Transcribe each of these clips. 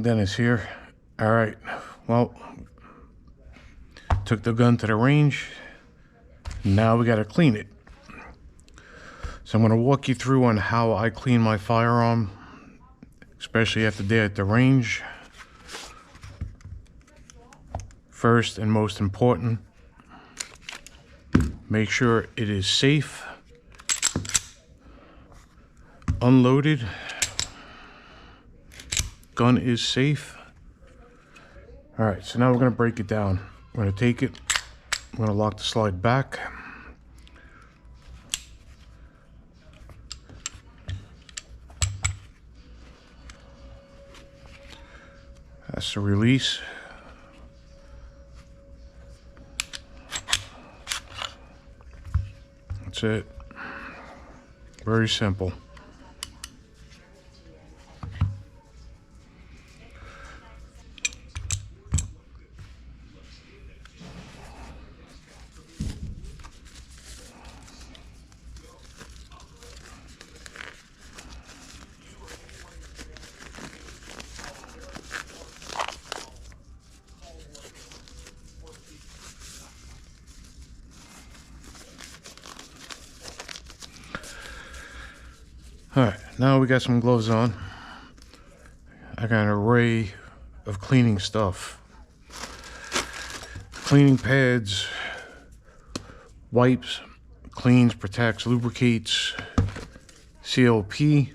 Dennis here. All right, well, took the gun to the range. Now we got to clean it. So I'm going to walk you through on how I clean my firearm, especially after day at the range. First and most important, make sure it is safe, unloaded, gun is safe. All right, so now we're going to break it down. We're going to take it, we're going to lock the slide back. That's the release. That's it. Very simple. All right, now we got some gloves on. I got an array of cleaning stuff. Cleaning pads, wipes, cleans, protects, lubricates, CLP,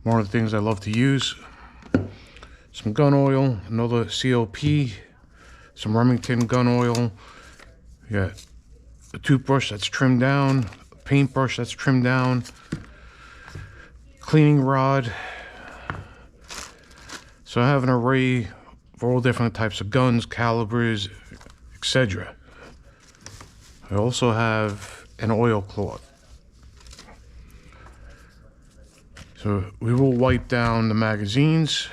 one of the things I love to use. Some gun oil, another CLP, some Remington gun oil. You got a toothbrush that's trimmed down, a paintbrush that's trimmed down, cleaning rod. So I have an array for all different types of guns, calibers, etc. I also have an oil cloth. So we will wipe down the magazines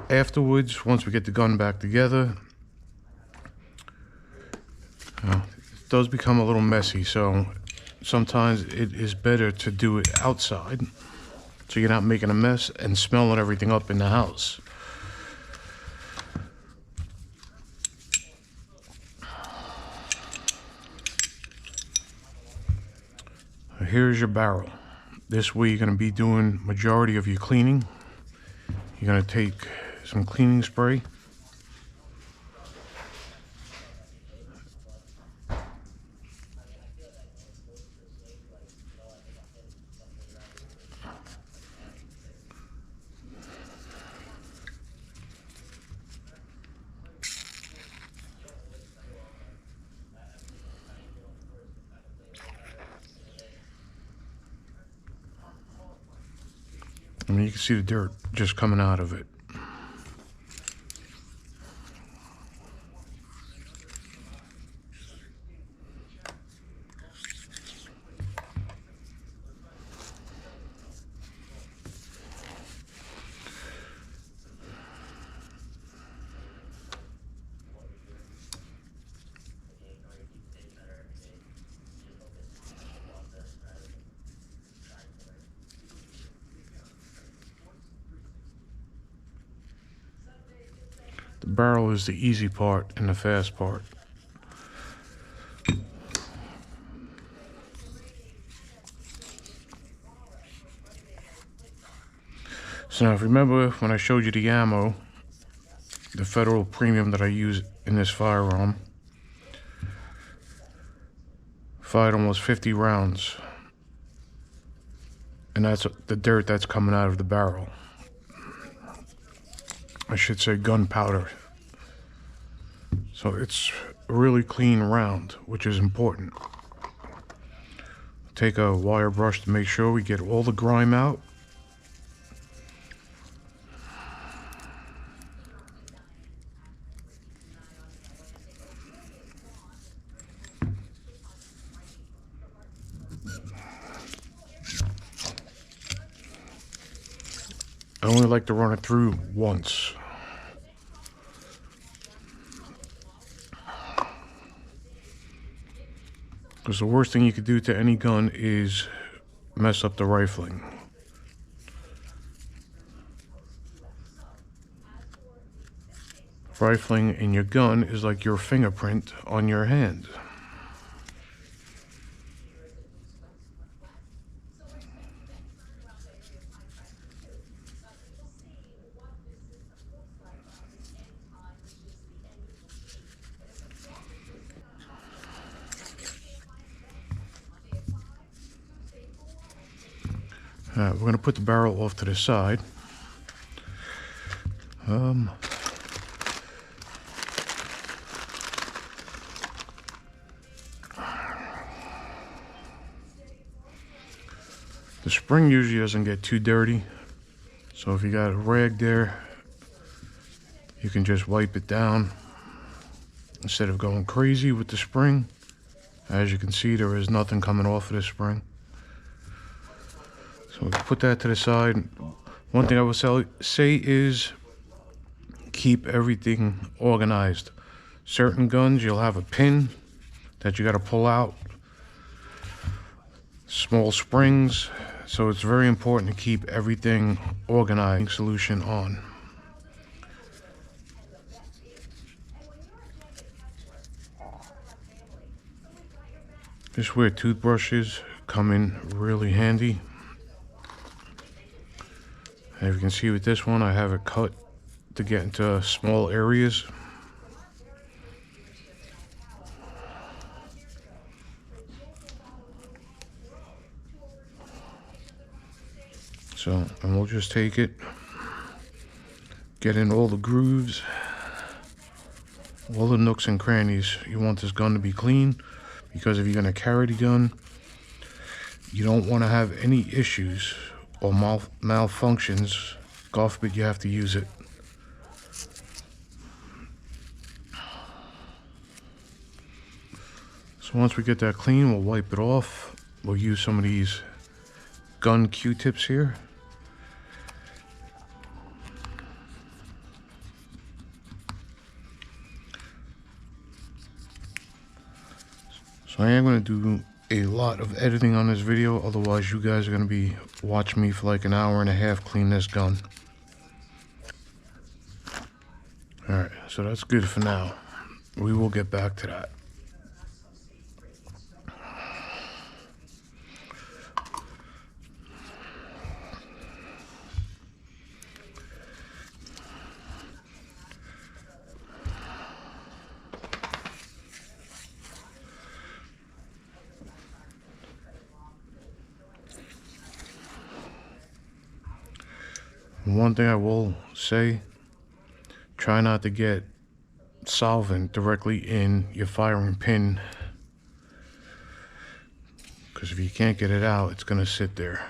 afterwards once we get the gun back together. It does become a little messy, so sometimes it is better to do it outside so you're not making a mess and smelling everything up in the house. Here's your barrel. This way you're going to be doing majority of your cleaning. You're going to take some cleaning spray. I mean, you can see the dirt just coming out of it. The barrel is the easy part and the fast part. So now, if you remember when I showed you the ammo, the Federal Premium that I use in this firearm, fired almost 50 rounds. And that's the dirt that's coming out of the barrel. I should say gunpowder. So it's a really clean round, which is important. Take a wire brush to make sure we get all the grime out. I only like to run it through once. Because the worst thing you could do to any gun is mess up the rifling. Rifling in your gun is like your fingerprint on your hand. We're going to put the barrel off to the side. The spring usually doesn't get too dirty, so if you got a rag there, you can just wipe it down instead of going crazy with the spring. As you can see, there is nothing coming off of the spring. So we'll put that to the side. One thing I will say is keep everything organized. Certain guns, you'll have a pin that you got to pull out. Small springs. So it's very important to keep everything organized. Solution on. This is where toothbrushes come in really handy. As you can see with this one, I have it cut to get into small areas. So, and we'll just take it, get in all the grooves, all the nooks and crannies. You want this gun to be clean, because if you're going to carry the gun, you don't want to have any issues or malfunctions. God forbid you have to use it. So once we get that clean, we'll wipe it off. We'll use some of these gun Q-tips here. So I am going to do a lot of editing on this video, otherwise you guys are going to be watching me for like an hour and a half clean this gun. Alright, so that's good for now. We will get back to that. One thing I will say, try not to get solvent directly in your firing pin, because if you can't get it out, it's going to sit there.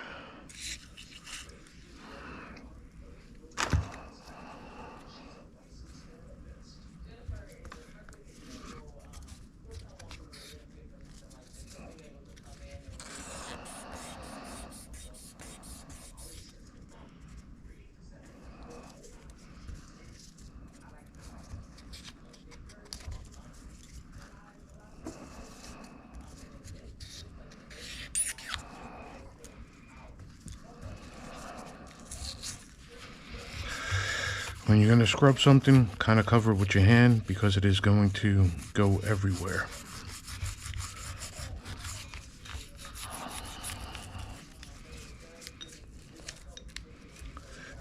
When you're going to scrub something, kind of cover it with your hand, because it is going to go everywhere.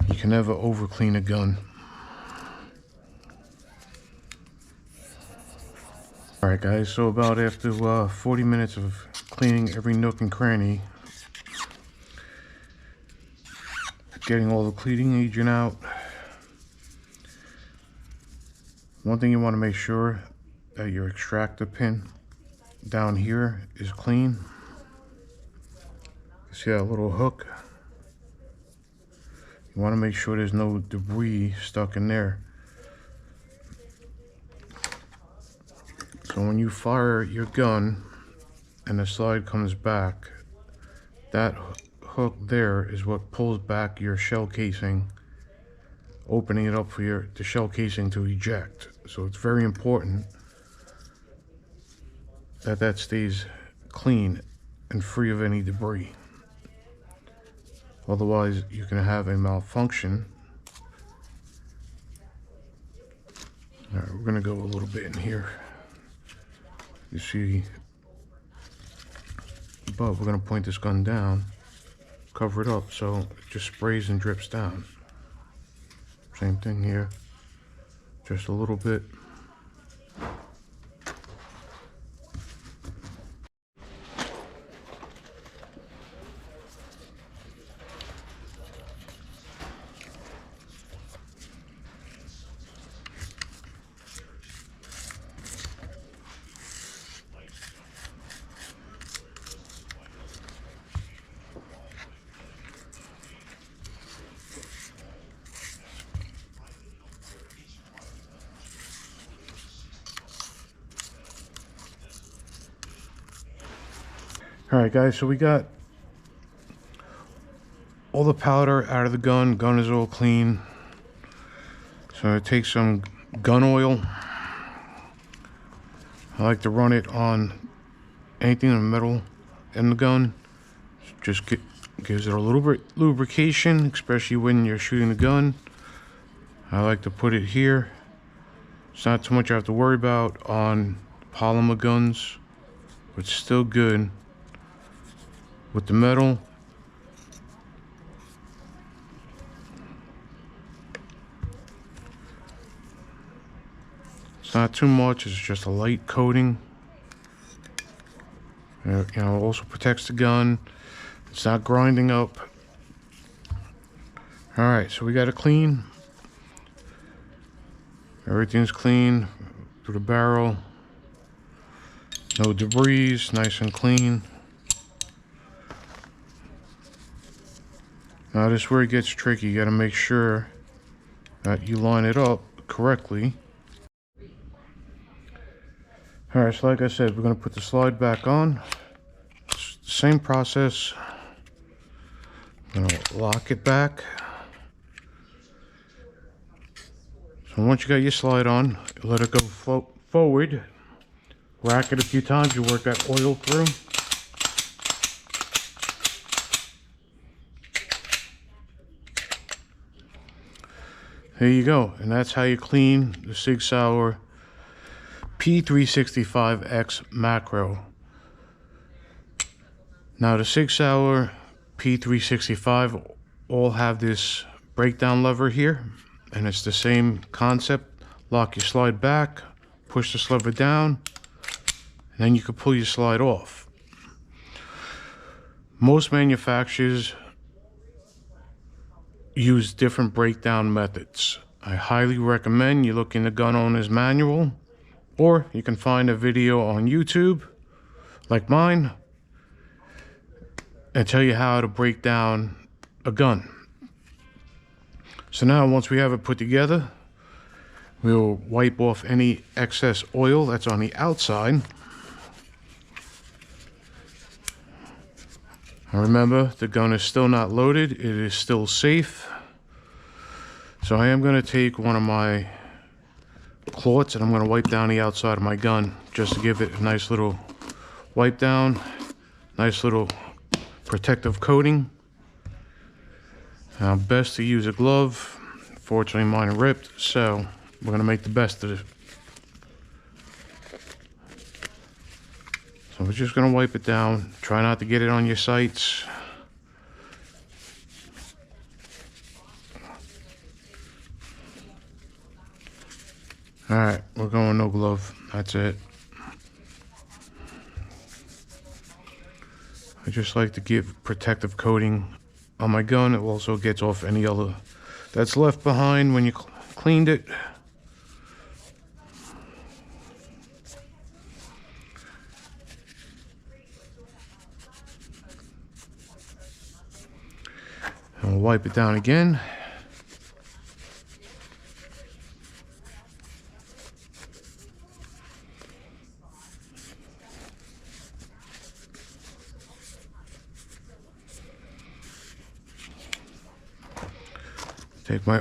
You can never over clean a gun. Alright guys, so about after 40 minutes of cleaning every nook and cranny, getting all the cleaning agent out, one thing you want to make sure that your extractor pin down here is clean. See that little hook? You want to make sure there's no debris stuck in there. So when you fire your gun and the slide comes back, that hook there is what pulls back your shell casing, opening it up for the shell casing to eject. So it's very important that that stays clean and free of any debris. Otherwise, you can have a malfunction All right, we're gonna go a little bit in here. You see, but we're gonna point this gun down, cover it up so it just sprays and drips down. Same thing here, just a little bit. Alright guys, so we got all the powder out of the gun. Gun is all clean. So I take some gun oil. I like to run it on anything in the metal in the gun. Just gives it a little bit lubrication, especially when you're shooting the gun. I like to put it here. It's not too much I have to worry about on polymer guns, but it's still good with the metal. It's not too much, it's just a light coating. You know, also protects the gun. It's not grinding up. Alright, so we got it clean. Everything's clean through the barrel. No debris, nice and clean. Now this is where it gets tricky. You gotta make sure that you line it up correctly. Alright, so like I said, we're gonna put the slide back on. It's the same process. I'm gonna lock it back. So once you got your slide on, let it go forward. Rack it a few times, you work that oil through. There you go, and that's how you clean the Sig Sauer P365 X Macro. Now the Sig Sauer P365 all have this breakdown lever here, and it's the same concept. Lock your slide back, push this lever down, and then you can pull your slide off. Most manufacturers use different breakdown methods. I highly recommend you look in the gun owner's manual, or you can find a video on YouTube like mine and tell you how to break down a gun. So now once we have it put together, we'll wipe off any excess oil that's on the outside. And remember, the gun is still not loaded, it is still safe. So I am going to take one of my cloths and I'm going to wipe down the outside of my gun just to give it a nice little wipe down, nice little protective coating. Best to use a glove. Fortunately mine ripped, so we're going to make the best of it. So we're just going to wipe it down. Try not to get it on your sights. Alright, we're going no glove. That's it. I just like to give protective coating on my gun. It also gets off any other that's left behind when you cleaned it. And we'll wipe it down again. Take my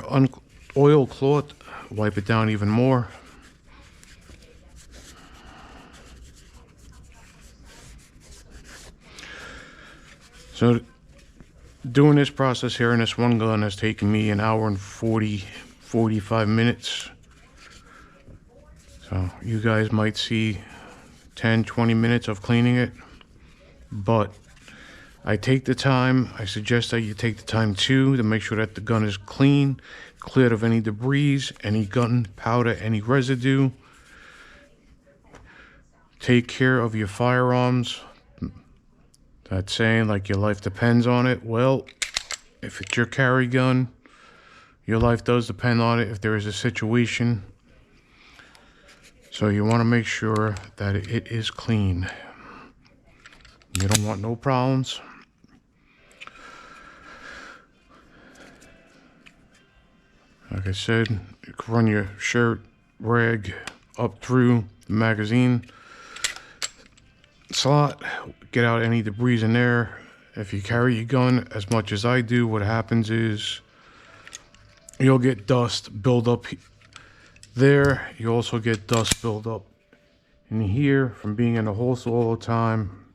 oil cloth, wipe it down even more. So doing this process here in this one gun has taken me an hour and 45 minutes. So you guys might see 10-20 minutes of cleaning it, but I take the time. I suggest that you take the time too to make sure that the gun is clean, cleared of any debris, any gun powder, any residue. Take care of your firearms. That's saying like your life depends on it. Well, if it's your carry gun, your life does depend on it if there is a situation. So you want to make sure that it is clean. You don't want no problems. Like I said, you can run your shirt rag up through the magazine slot, get out any debris in there. If you carry your gun as much as I do, what happens is you'll get dust build up there. You also get dust build up in here from being in the holster all the time.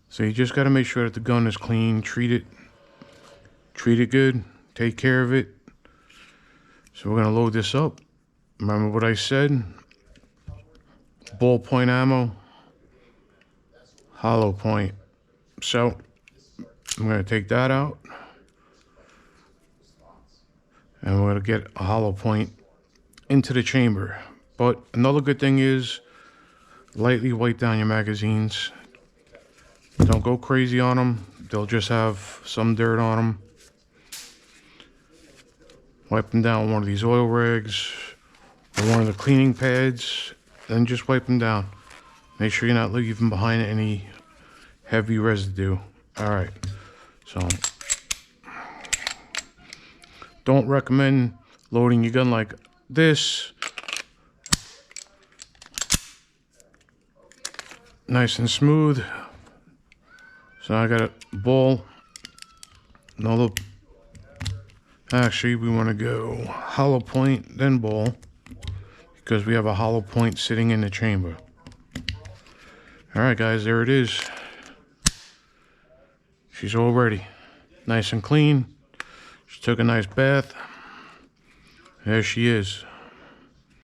So you just got to make sure that the gun is clean. Treat it good, take care of it. So we're going to load this up. Remember what I said? Ballpoint ammo, hollow point. So I'm going to take that out, and we're going to get a hollow point into the chamber. But another good thing is lightly wipe down your magazines. Don't go crazy on them. They'll just have some dirt on them. Wipe them down with one of these oil rags or one of the cleaning pads, then just wipe them down. Make sure you're not leaving behind any heavy residue. All right, so don't recommend loading your gun like this. Nice and smooth. So I got a ball. Actually, we want to go hollow point, then ball, because we have a hollow point sitting in the chamber. All right, guys, there it is. She's all ready. Nice and clean. She took a nice bath. There she is.